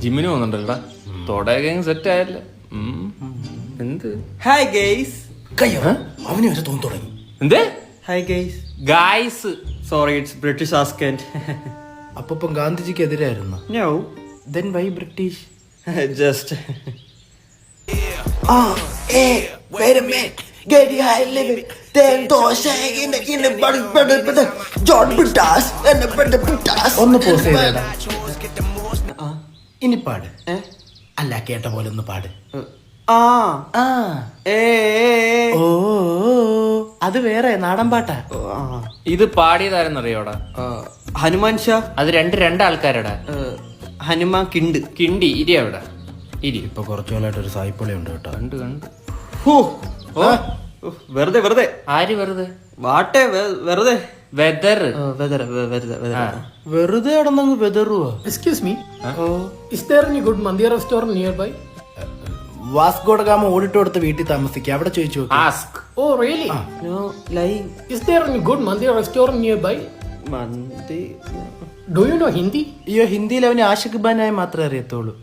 ജിമ്മിന് പോകുന്നുണ്ടല്ലോടാ. തൊടയൊക്കെ സെറ്റ് ആയല്ലേ. എന്ത് hi guys. അവന് വരെ തോന്നി തുടങ്ങി. എന്തേ hi guys. Guys? Sorry, it's British ആസ്കന്റ്. അപ്പം ഗാന്ധിജിക്ക് എതിരായിരുന്നു. No, then why British? Just ഒന്ന് പോസ് ചെയ്തേടാ. ഇനി പാട്. അല്ല, കേട്ട പോലെ ഒന്ന് പാട്. ആ ആ ഏ ഓ അത് വേറെ നാടൻ പാട്ടാ. ഇത് പാടിയതാരെന്നറിയോടാ? ഹനുമാൻ ഷാ. അത് രണ്ട് ആൾക്കാരടാ. ഹനുമാൻ കിണ്ട്. കിണ്ടി ഇരി അവിടെ ഇരി. ഇപ്പൊ കുറച്ചുകാലമായിട്ട് ഒരു സായിപ്പൊളി ഉണ്ട് കേട്ടോ. കണ്ട് വെറുതെ വെറുതെ. ആര് വെറുതെ? വാട്ടെ വെറുതെ. വെതർ വെറുതെ കിടന്നങ്ങ് വെതറുവാ. Excuse me. Is there any good Mandiya restaurant nearby? Vasco da Gama ഓടിട്ട് കൊടുത്ത് വീട്ടിൽ താമസിക്കുക. അവിടെ ചോദിച്ചു നോക്ക്. Ask. Oh, really? No lying. Is there any good Mandiya restaurant nearby? മന്തി. Do you know Hindi? അയ്യോ, ഹിന്ദിയിൽ അവന് ആഷിഖ് ഖാനായി മാത്രമേ അറിയത്തുള്ളൂ.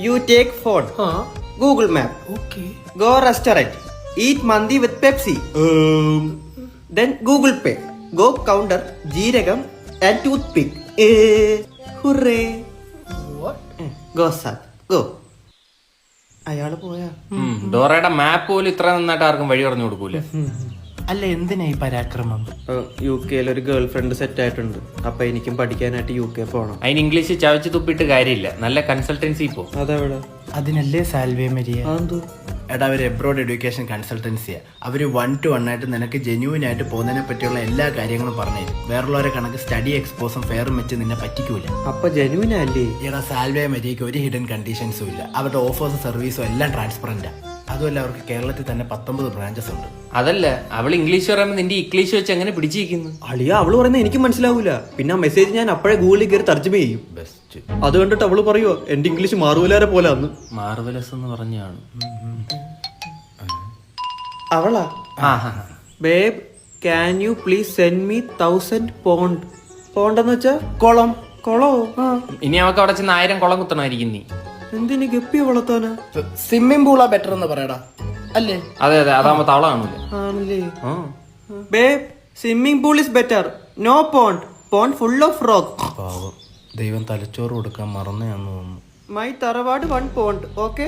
You take phone, Huh? Google map, Okay. Go restaurant, eat mandi with Pepsi, then Google Pay, go counter, jeerakam and toothpick. Hurray. What? Go sir go. അയാള് പോയാ? ഡോറയുടെ മാപ്പ് പോലും ഇത്ര നന്നായിട്ട് ആർക്കും വഴി പറഞ്ഞു കൊടുക്കൂല. അല്ല, എന്തിനാ ഈ പരാക്രമം? യു കെയിൽ ഒരു ഗേൾ ഫ്രണ്ട് സെറ്റ് ആയിട്ടുണ്ട്. അപ്പൊ എനിക്കും പഠിക്കാനായിട്ട് യു കെ പോണം. അതിന് ഇംഗ്ലീഷ് ചവച്ച് തുപ്പിട്ട് കാര്യമില്ല. നല്ല കൺസൾട്ടൻസി പോ. അതെവിടെ? അതിനല്ലേ സാൽവേ മരിയ. അതെന്തോ? എടാ, അവർ എബ്രോഡ് എഡ്യൂക്കേഷൻ കൺസൾട്ടൻസിയാ. അവർ 1 to 1 ആയിട്ട് നിനക്ക് ജെന്യൂൻ ആയിട്ട് പോകുന്നതിനെ പറ്റിയുള്ള എല്ലാ കാര്യങ്ങളും പറഞ്ഞു തരും. വേറുള്ളവരെ കണക്ക് സ്റ്റഡി എക്സ്പോസും ഫെയറും വെച്ച് നിന്നെ പറ്റിക്കൂല. അപ്പൊ ജനുവിൻ അല്ലേ? എടാ, സാൽവേ മരിയക്ക് ഒരു ഹിഡൻ കണ്ടീഷൻസും ഇല്ല. അവരുടെ ഓഫേഴ്സും സർവീസും എല്ലാം ട്രാൻസ്പെറന്റാ. അതുമല്ല, അവർക്ക് കേരളത്തിൽ തന്നെ 19 ബ്രാഞ്ചസ് ഉണ്ട്. അതല്ല, അവൾ ഇംഗ്ലീഷ് പറയുമ്പോൾ നിന്റെ ഇംഗ്ലീഷ് വെച്ച് എങ്ങനെ പിടിച്ചിരിക്കുന്നു? അളിയ, അവള് പറയുന്നത് എനിക്ക് മനസ്സിലാവൂല. പിന്നെ ആ മെസ്സേജ് ഞാൻ അപ്പോഴേ ഗൂഗിളിൽ കയറി തർജ്ജമ ചെയ്യും. ബെസ്റ്റ്. അത് കണ്ടിട്ട് അവള് പറയുവോ എന്റെ ഇംഗ്ലീഷ് മാറുവലാരെ പോലെ അന്ന്. മാർവലസ് എന്ന് പറഞ്ഞാണ്. അവളാ? Babe, can you please send me 1000 pound. Pound എന്ന് വെച്ചാ കുളം. കൊളോ? ഇനി അവക്ക് അവിടെ ചെന്ന് 1000 കുളം കുത്തണമായിരിക്കും നീ. എന്തിനു ഗപ്പിയെ വളർത്താനാ? സ്വിമ്മിംഗ് പൂളാ ബെറ്റർ എന്ന് പറയടാ. അല്ലേ? അതെ അതാകുമ്പോ തവള കാണൂല. ആണല്ലേ? Babe, swimming pool is better. No pond. Pond full of rock. പാവം, ദൈവം തലച്ചോറ് കൊടുക്കാൻ മറന്നയാന്ന് തോന്നുന്നു. മൈ തറവാട് 1 പോണ്ട്. ഓക്കെ.